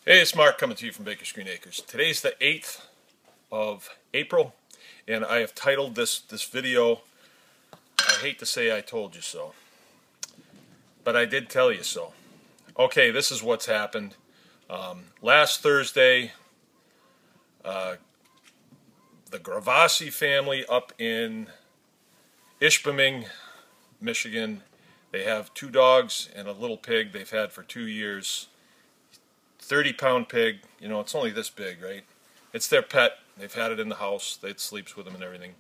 Hey, it's Mark coming to you from Baker's Green Acres. Today's the 8th of April, and I have titled this video, I hate to say I told you so, but I did tell you so. Okay, this is what's happened. Last Thursday, the Gravasi family up in Ishpeming, Michigan, they have 2 dogs and a little pig they've had for 2 years. 30-pound pig, you know, it's only this big, right? It's their pet. They've had it in the house. It sleeps with them and everything.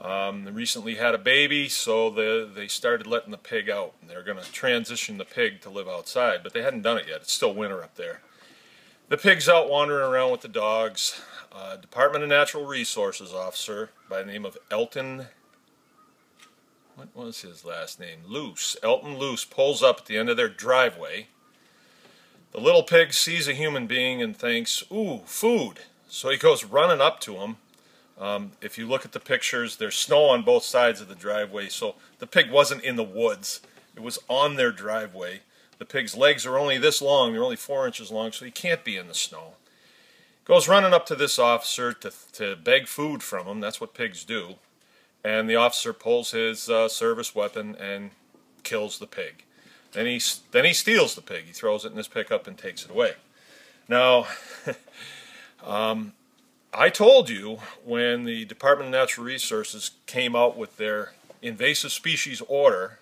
They recently had a baby, so they started letting the pig out. And they're going to transition the pig to live outside, but they hadn't done it yet. It's still winter up there. The pig's out wandering around with the dogs. Department of Natural Resources officer by the name of Elton, what was his last name? Luce. Elton Luce pulls up at the end of their driveway. The little pig sees a human being and thinks, ooh, food. So he goes running up to him. If you look at the pictures, there's snow on both sides of the driveway, so the pig wasn't in the woods. It was on their driveway. The pig's legs are only this long. They're only 4 inches long, so he can't be in the snow. Goes running up to this officer to beg food from him. That's what pigs do. And the officer pulls his service weapon and kills the pig. Then he steals the pig. He throws it in his pickup and takes it away. Now, I told you when the Department of Natural Resources came out with their invasive species order,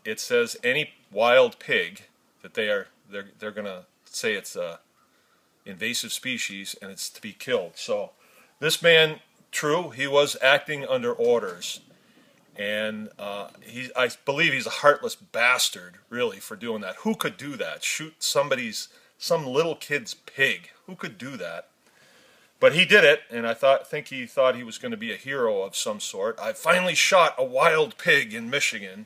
it says any wild pig that they're going to say it's a invasive species and it's to be killed. So this man, true, he was acting under orders. And I believe he's a heartless bastard, really, for doing that. Who could do that? Shoot some little kid's pig. Who could do that? But he did it, and I think he thought he was going to be a hero of some sort. I finally shot a wild pig in Michigan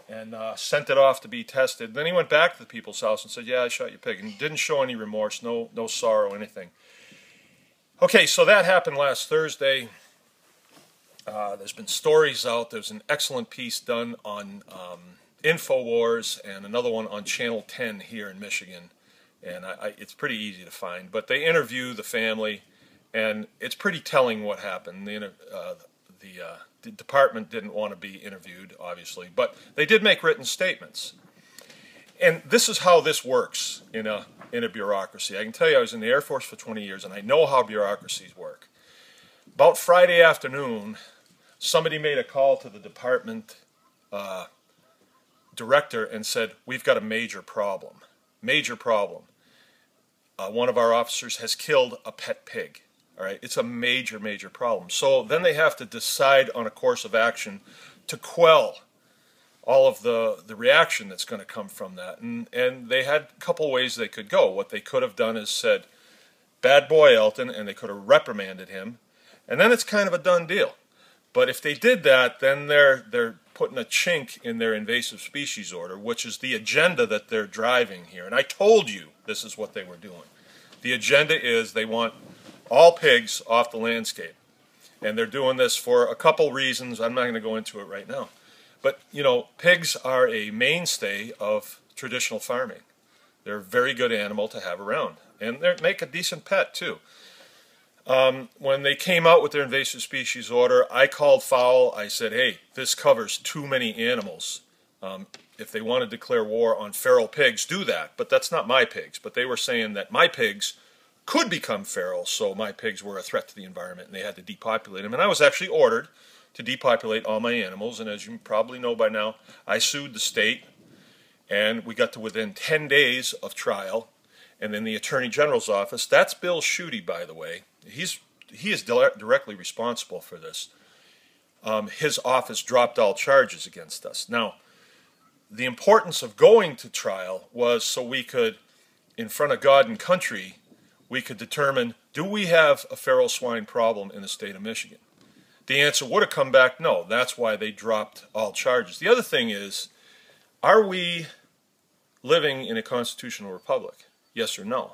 and sent it off to be tested. Then he went back to the people's house and said, yeah, I shot your pig, and didn't show any remorse, no sorrow, anything. Okay, so that happened last Thursday. There's been stories out. There's an excellent piece done on InfoWars and another one on Channel 10 here in Michigan. And it's pretty easy to find. But they interview the family, and it's pretty telling what happened. The department didn't want to be interviewed, obviously, but they did make written statements. And this is how this works in a bureaucracy. I can tell you I was in the Air Force for 20 years, and I know how bureaucracies work. About Friday afternoon, somebody made a call to the department director and said, we've got a major problem. Major problem. One of our officers has killed a pet pig. All right, it's a major, major problem. So then they have to decide on a course of action to quell all of the reaction that's going to come from that. And they had a couple ways they could go. What they could have done is said, bad boy, Elton, and they could have reprimanded him. And then it's kind of a done deal. But if they did that, then they're putting a chink in their invasive species order, which is the agenda that they're driving here. And I told you this is what they were doing. The agenda is they want all pigs off the landscape. And they're doing this for a couple reasons. I'm not going to go into it right now. But, you know, pigs are a mainstay of traditional farming. They're a very good animal to have around. And they make a decent pet, too. When they came out with their invasive species order, I called foul. I said, hey, this covers too many animals. If they want to declare war on feral pigs, do that. But that's not my pigs. But they were saying that my pigs could become feral, so my pigs were a threat to the environment, and they had to depopulate them. And I was actually ordered to depopulate all my animals. And as you probably know by now, I sued the state, and we got to within 10 days of trial. And in the Attorney General's office, that's Bill Schuette, by the way. He is directly responsible for this. His office dropped all charges against us. Now, the importance of going to trial was so we could, in front of God and country, we could determine, do we have a feral swine problem in the state of Michigan? The answer would have come back no. That's why they dropped all charges. The other thing is, are we living in a constitutional republic? Yes or no?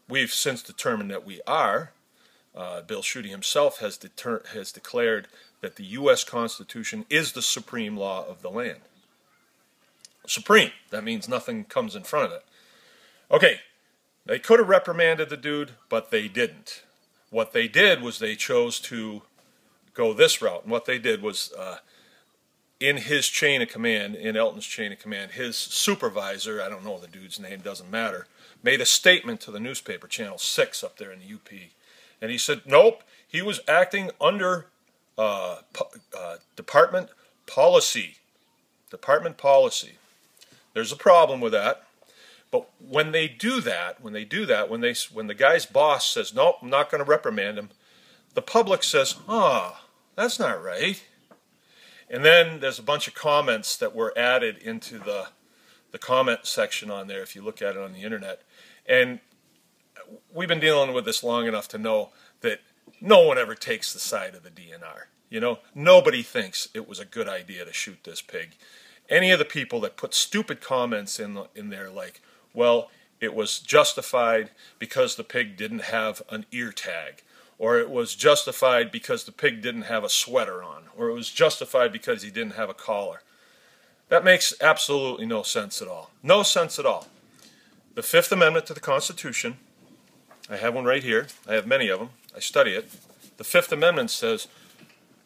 We've since determined that we are. Bill Schuette himself has declared that the U.S. Constitution is the supreme law of the land. supreme. That means nothing comes in front of it. Okay, they could have reprimanded the dude, but they didn't. What they did was they chose to go this route. And what they did was, in his chain of command, in Elton's chain of command, his supervisor, I don't know the dude's name, doesn't matter, made a statement to the newspaper, Channel 6 up there in the UP. And he said, nope, he was acting under department policy. Department policy. There's a problem with that. But when they do that, when the guy's boss says, nope, I'm not going to reprimand him, the public says, oh, that's not right. And then there's a bunch of comments that were added into the comment section on there if you look at it on the internet. And we've been dealing with this long enough to know that no one ever takes the side of the DNR. You know, nobody thinks it was a good idea to shoot this pig. Any of the people that put stupid comments in there like, well, it was justified because the pig didn't have an ear tag, or it was justified because the pig didn't have a sweater on, or it was justified because he didn't have a collar. That makes absolutely no sense at all. No sense at all. The Fifth Amendment to the Constitution, I have one right here. I have many of them. I study it. The Fifth Amendment says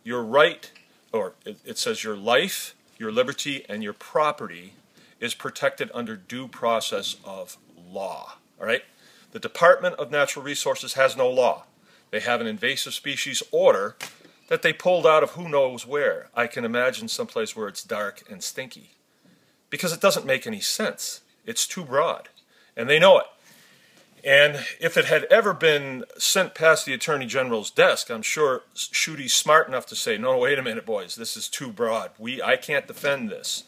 your right, or it says your life, your liberty, and your property is protected under due process of law. All right? The Department of Natural Resources has no law. They have an invasive species order that they pulled out of who knows where. I can imagine someplace where it's dark and stinky. Because it doesn't make any sense. It's too broad. And they know it. And if it had ever been sent past the Attorney General's desk, I'm sure Schuette's smart enough to say, no, wait a minute, boys, this is too broad. I can't defend this.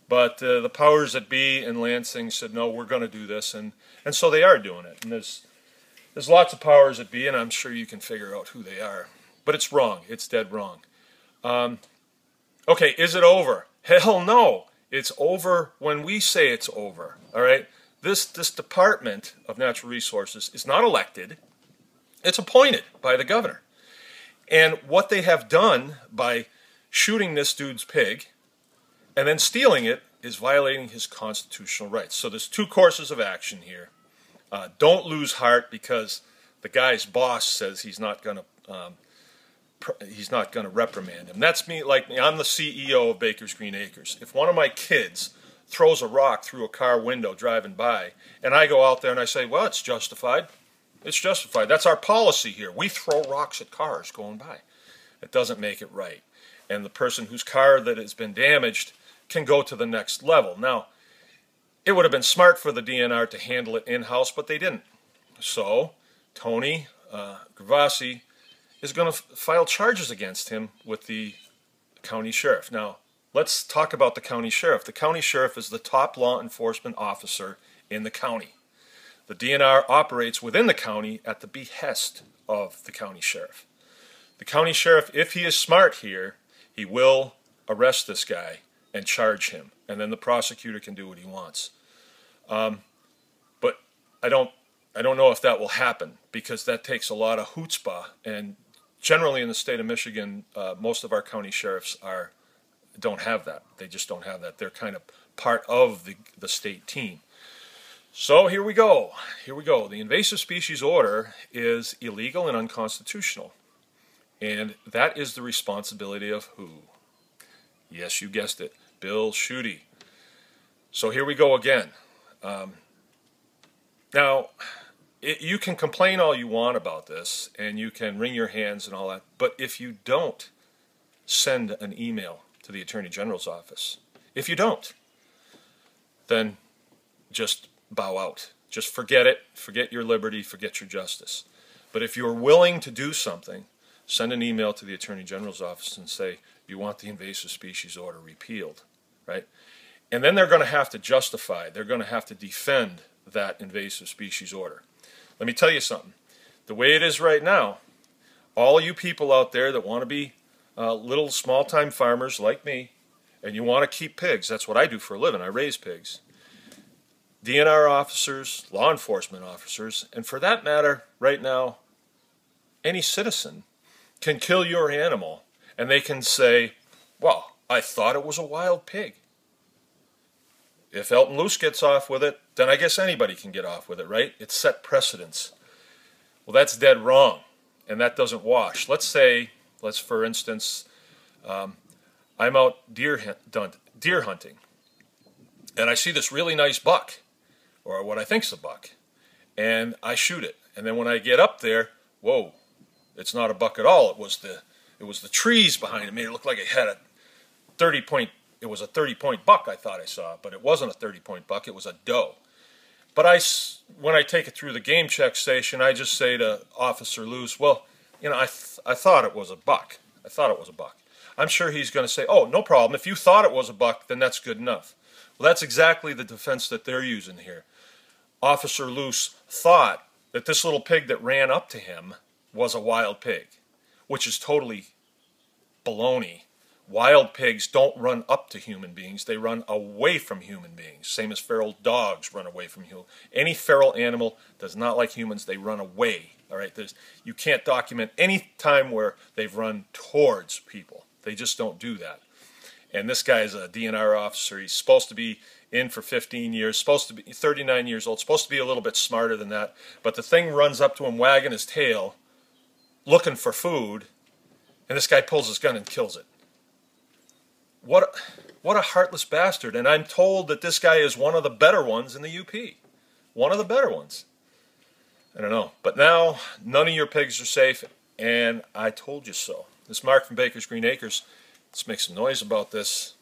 But the powers that be in Lansing said, no, we're going to do this. And so they are doing it. And there's lots of powers that be, and I'm sure you can figure out who they are. But it's wrong. It's dead wrong. Okay, is it over? Hell no. It's over when we say it's over. All right? This Department of Natural Resources is not elected. It's appointed by the governor. And what they have done by shooting this dude's pig and then stealing it is violating his constitutional rights. So there's two courses of action here. Don't lose heart because the guy's boss says he's not going to reprimand him. That's me. Like I'm the CEO of Baker's Green Acres. If one of my kids throws a rock through a car window driving by, and I go out there and I say, well, it's justified. It's justified. That's our policy here. We throw rocks at cars going by. It doesn't make it right. And the person whose car that has been damaged can go to the next level. Now, it would have been smart for the DNR to handle it in-house, but they didn't. So, Tony Gravasi is going to file charges against him with the county sheriff. Now, let's talk about the county sheriff. The county sheriff is the top law enforcement officer in the county. The DNR operates within the county at the behest of the county sheriff. The county sheriff, if he is smart here, he will arrest this guy and charge him, and then the prosecutor can do what he wants. But I don't know if that will happen because that takes a lot of chutzpah, and generally in the state of Michigan, most of our county sheriffs don't have that. They just don't have that. They're kind of part of the state team. So here we go. Here we go. The invasive species order is illegal and unconstitutional. And that is the responsibility of who? Yes, you guessed it. Bill Schuette. So here we go again. Now, you can complain all you want about this, and you can wring your hands and all that, but if you don't send an email to the Attorney General's office, if you don't, then just bow out. Just forget it. Forget your liberty. Forget your justice. But if you're willing to do something, send an email to the Attorney General's office and say you want the invasive species order repealed, right? And then they're going to have to justify, they're going to have to defend that invasive species order. Let me tell you something. The way it is right now, all you people out there that want to be little small-time farmers like me, and you want to keep pigs, that's what I do for a living, I raise pigs. DNR officers, law enforcement officers, and for that matter, right now, any citizen can kill your animal, and they can say, well, I thought it was a wild pig. If Elton Luce gets off with it, then I guess anybody can get off with it, right? It's set precedence. Well, that's dead wrong, and that doesn't wash. Let's for instance, I'm out deer hunting, and I see this really nice buck, or what I think's a buck, and I shoot it. And then when I get up there, whoa, it's not a buck at all. It was the trees behind it. Made it look like it had a 30-point. It was a 30-point buck I thought I saw, but it wasn't a 30-point buck. It was a doe. But when I take it through the game check station, I just say to Officer Luce, well, you know, I thought it was a buck. I thought it was a buck. I'm sure he's going to say, oh, no problem. If you thought it was a buck, then that's good enough. Well, that's exactly the defense that they're using here. Officer Luce thought that this little pig that ran up to him was a wild pig, which is totally baloney. Wild pigs don't run up to human beings. They run away from human beings. Same as feral dogs run away from humans. Any feral animal does not like humans. They run away. All right. You can't document any time where they've run towards people. They just don't do that. And this guy is a DNR officer. He's supposed to be in for 15 years, supposed to be 39 years old, supposed to be a little bit smarter than that. But the thing runs up to him, wagging his tail, looking for food, and this guy pulls his gun and kills it. What a heartless bastard. And I'm told that this guy is one of the better ones in the UP. One of the better ones. I don't know. But now, none of your pigs are safe, and I told you so. This is Mark from Baker's Green Acres. Let's make some noise about this.